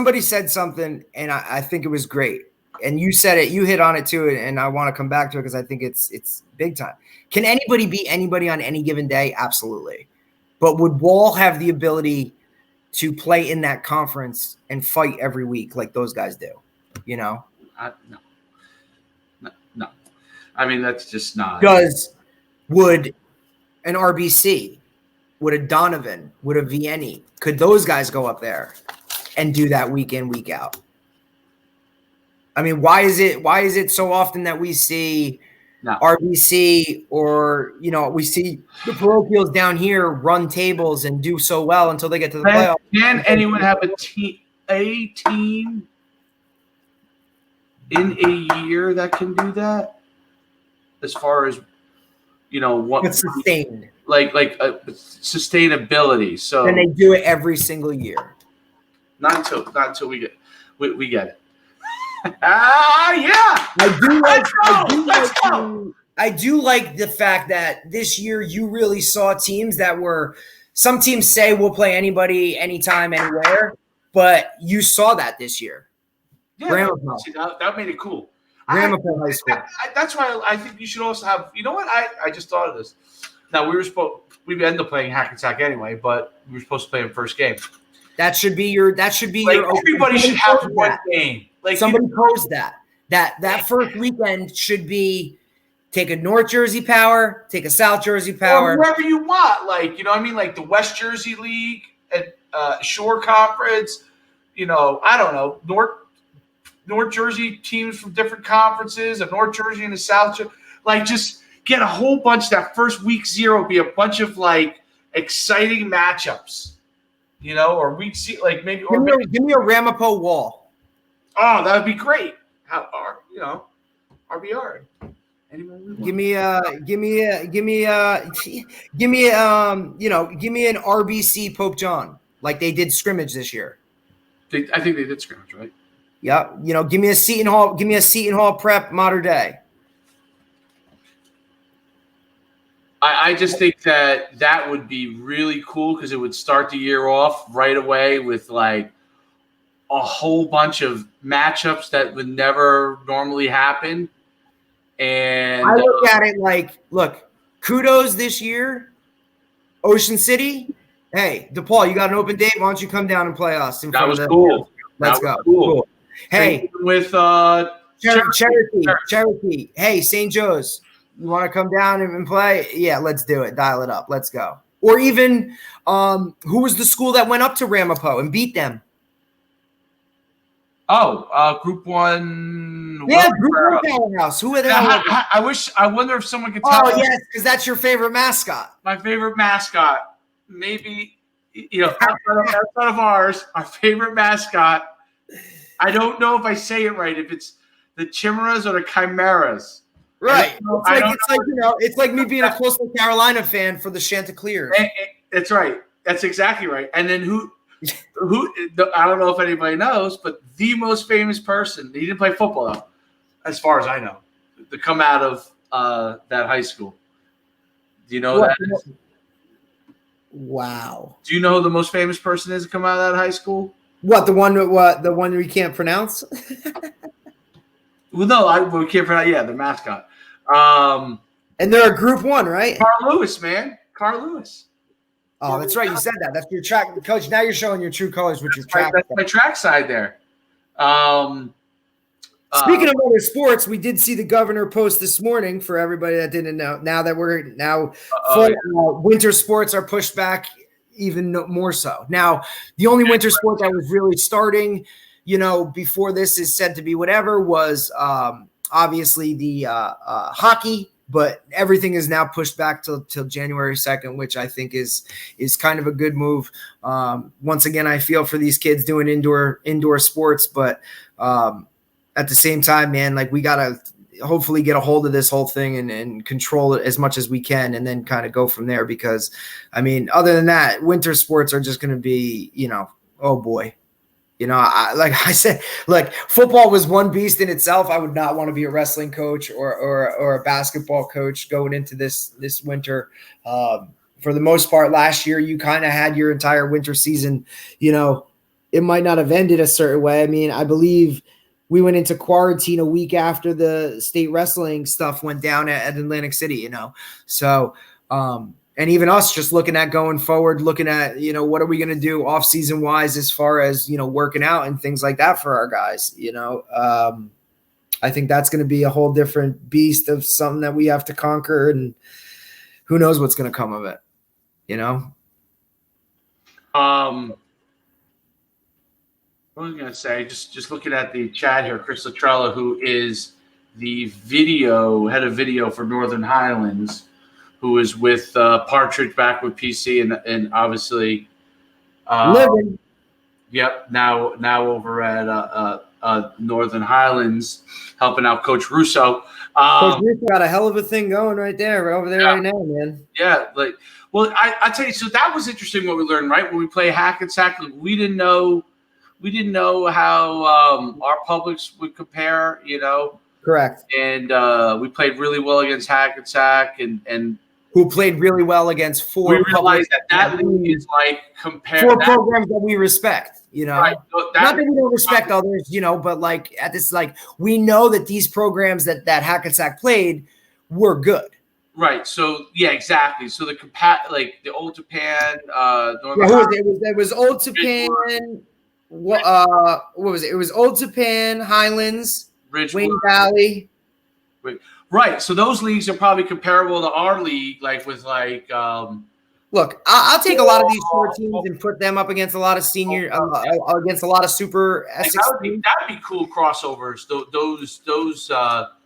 somebody said something, and I think it was great. And you said it, you hit on it too, and I want to come back to it because I think it's big time. Can anybody beat anybody on any given day? Absolutely. But would Wall have the ability to play in that conference and fight every week like those guys do? You know? No. I mean, that's just not. Because would an RBC, would a Donovan, would a Vianney, could those guys go up there and do that week in, week out? I mean, why is it so often that we see RBC or, we see the parochials down here run tables and do so well until they get to the playoffs? Can anyone have a team in a year that can do that? As far as, what's sustained. Like sustainability. So and they do it every single year. Not until we get it. Yeah. I do like the fact that this year you really saw teams that were – some teams say we'll play anybody, anytime, anywhere, but you saw that this year. Yeah, that made it cool. Ramapo High School. That's why I think you should also have – you know what? I just thought of this. Now, we ended up playing Hackensack anyway, but we were supposed to play in first game. That should be your everybody should have one game. Like somebody posed that first weekend should be take a North Jersey Power, take a South Jersey Power, or wherever you want. Like like the West Jersey League and Shore Conference. I don't know, North Jersey teams from different conferences, of North Jersey and the South Jersey. Like just get a whole bunch. That first week 0 be a bunch of exciting matchups. Or week zero, maybe. Give me a Ramapo Wall. Oh, that would be great. RBR. Give me an RBC Pope John like they did scrimmage this year. I think they did scrimmage, right? Yeah. Give me a Seton Hall prep Mater Dei. I just think that would be really cool because it would start the year off right away with a whole bunch of matchups that would never normally happen. And I look at it kudos this year, Ocean City. Hey, DePaul, you got an open date. Why don't you come down and play us? That was cool. Let's go. Cool. Hey, with Cherokee. Hey, St. Joe's. You want to come down and play? Yeah, let's do it. Dial it up. Let's go. Or even who was the school that went up to Ramapo and beat them? Group 1. Yeah, Group 1 powerhouse. Who are they? I wonder if someone could tell. Oh, yes, because that's your favorite mascot. My favorite mascot. Maybe, outside of ours, our favorite mascot. I don't know if I say it right, if it's the Chimeras or the Chimeras. Right. It's like me being a Coastal Carolina fan for the Chanticleers. That's right. That's exactly right. And then who I don't know if anybody knows, but the most famous person, he didn't play football though, as far as I know, to come out of that high school. Do you know that? Wow. Do you know who the most famous person is to come out of that high school? What, the one we can't pronounce? Well, no, we can't pronounce. Yeah, the mascot. And they're a Group 1, right? Carl Lewis, man. Carl Lewis. Oh, that's right. You said that. That's your track coach. Now you're showing your true colors with your track. That's my track side there. Speaking of other sports, we did see the governor post this morning for everybody that didn't know. Now that winter sports are pushed back even more so. Now, the only winter sport that was really starting, before this is said to be whatever was obviously the hockey, but everything is now pushed back till January 2nd, which I think is kind of a good move. Once again, I feel for these kids doing indoor sports, but at the same time, man, we got to hopefully get a hold of this whole thing and control it as much as we can and then kind of go from there because, other than that, winter sports are just going to be, oh boy. Like I said, football was one beast in itself. I would not want to be a wrestling coach or a basketball coach going into this winter. For the most part, last year, you kind of had your entire winter season, it might not have ended a certain way. I mean, I believe we went into quarantine a week after the state wrestling stuff went down at Atlantic City, you know? So, and even us just looking at going forward, looking at, you know, what are we going to do off season wise, as far as, you know, working out and things like that for our guys, you know? I think that's going to be a whole different beast of something that we have to conquer, and who knows what's going to come of it, you know? What was I going to say? Just looking at the chat here, Chris Latrella, who is the head of video for Northern Highlands, who is with Partridge back with PC and obviously Living. Yep. Now over at Northern Highlands, helping out Coach Russo. Coach Russo got a hell of a thing going right there, over there right now, man. Yeah. Well, I tell you, so that was interesting what we learned, right? When we play Hackensack, we didn't know how our publics would compare, you know. Correct. And we played really well against Hackensack and who played really well against four. We realized that league is like compared four programs that we respect, you know. Right. Not that we don't respect others, you know, but like at this, like we know that these programs that Hackensack played were good. Right. So yeah, exactly. So the the Old Japan, it was Old Japan. What was it? It was Old Japan, Highlands, Ridgewood, Wayne Valley. Right. So those leagues are probably comparable to our league, like with like. Look, I'll take a lot of these four teams and put them up against a lot of senior, against a lot of super Essex. That'd be cool crossovers. Those.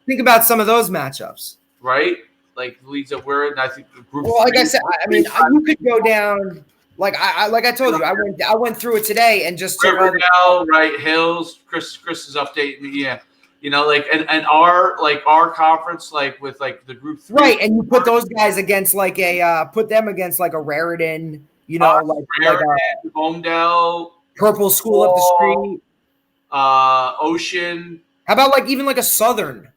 Think about some of those matchups. Right. Like the leagues that we're in, I think the group. Well, like I said, I mean, you could go down. Like I told you, I went through it today and just took Riverdale, right? Hills. Chris is updating me. Yeah. You know, like and our conference, like with like the group 3. Right, and you put those guys against like put them against like a Raritan, you know, like a Homedale, Purple School up the street, Ocean. How about like even like a Southern?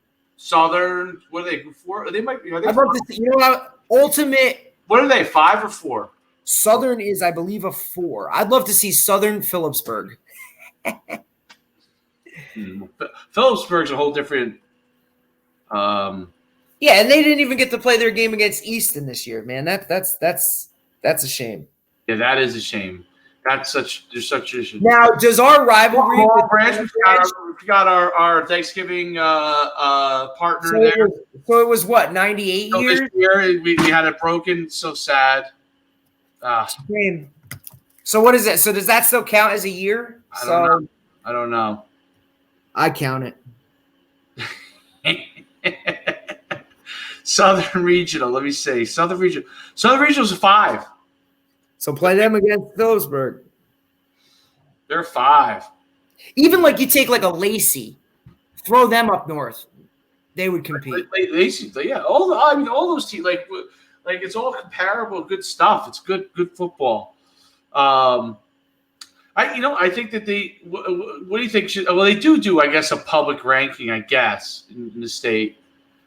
What are they? 4? They might be. Are they? I'd love to see, you know what? Ultimate. What are they? 5 or 4? Southern is, I believe, a 4. I'd love to see Southern Phillipsburg. Phillipsburg's a whole different. Yeah, and they didn't even get to play their game against Easton this year, man. That's a shame. Yeah, that is a shame. There's such a. Now, does our rivalry? We got our Thanksgiving partner there. So it was what, 98 years? This year we had it broken. So sad. Shame. So what is it? So does that still count as a year? I don't know. I count it. Southern Regional. Let me see. Southern Regional's a 5. So play them against Phillipsburg. They're 5. Even like you take like a Lacey, throw them up north, they would compete. Lacey, yeah. All those teams, like it's all comparable, good stuff. It's good football. I think that what do you think? They do, I guess, a public ranking, I guess, in the state,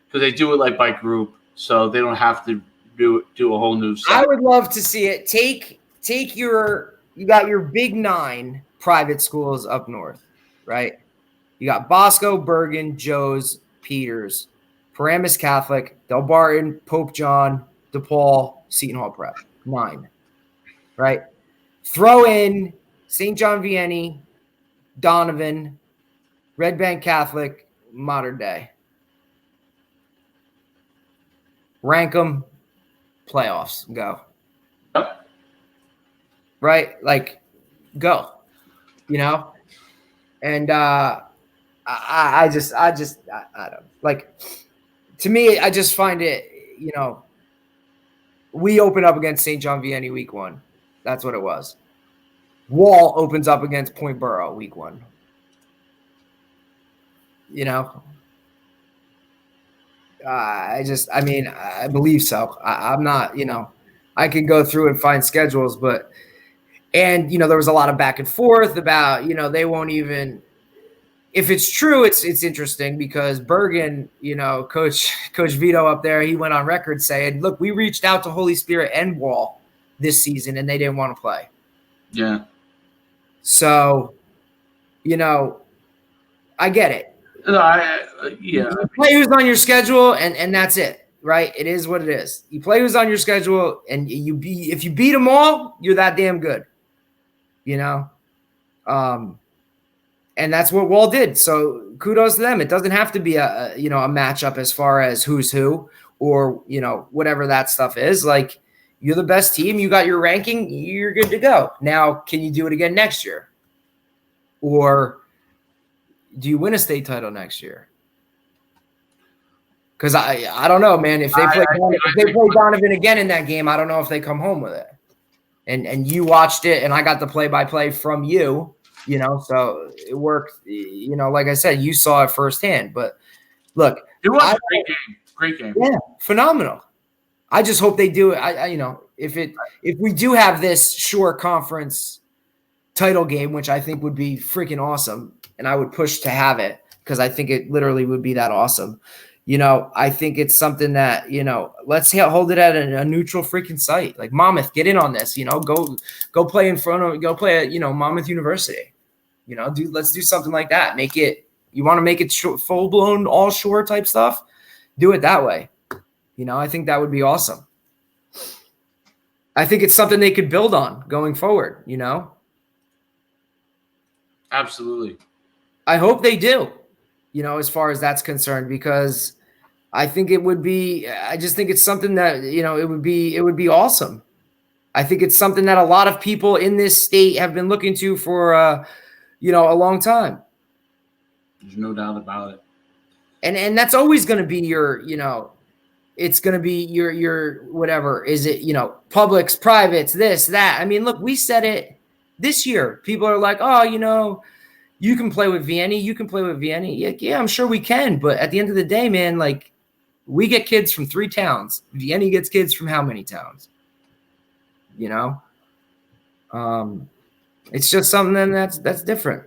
because they do it like by group, so they don't have to do a whole new set. I would love to see it. You got your big 9 private schools up north, right? You got Bosco, Bergen, Joe's, Peters, Paramus Catholic, Del Barton, Pope John, DePaul, Seton Hall Prep. 9, right? Throw in St. John Vianney, Donovan, Red Bank Catholic, Modern Day. Rank them, playoffs, go. Yep. Right? Like, go. You know? And I don't like, to me, I just find it, you know, we open up against St. John Vianney week 1. That's what it was. Wall opens up against Point Borough week 1. You know, I believe so. I'm not, you know, I can go through and find schedules, but, and, you know, there was a lot of back and forth about, you know, they won't even, if it's true, it's interesting because Bergen, you know, Coach Vito up there, he went on record saying, look, we reached out to Holy Spirit and Wall this season and they didn't want to play. Yeah. So, you know, I get it. Yeah. You play who's on your schedule, and that's it, right? It is what it is. You play who's on your schedule, and if you beat them all, you're that damn good, you know. And that's what Wall did. So kudos to them. It doesn't have to be a matchup as far as who's who or whatever that stuff is. Like, you're the best team. You got your ranking. You're good to go. Now, can you do it again next year? Or do you win a state title next year? Because I don't know, man. If they play Donovan again in that game, I don't know if they come home with it. And you watched it, and I got the play-by-play from you, so it worked. Like I said, you saw it firsthand. But look, it was a great game. Yeah, phenomenal. I just hope they do it. If we do have this Shore Conference title game, which I think would be freaking awesome, and I would push to have it because I think it literally would be that awesome. I think it's something that, let's hold it at a neutral freaking site. Like Monmouth, get in on this, go play in front of, go play at, Monmouth University, let's do something like that. You want to make it full blown all Shore type stuff, do it that way. I think that would be awesome. I think it's something they could build on going forward, Absolutely. I hope they do, as far as that's concerned, because I think it would be, I just think it's something that, it would be awesome. I think it's something that a lot of people in this state have been looking to for, a long time. There's no doubt about it. And that's always going to be your, it's going to be your, whatever, is it, publics, privates, this, that. I mean, look, we said it this year. People are like, oh, you can play with Vianney. You can play with Vianney. Yeah, I'm sure we can. But at the end of the day, man, like, we get kids from 3 towns. Vianney gets kids from how many towns? It's just something that's different.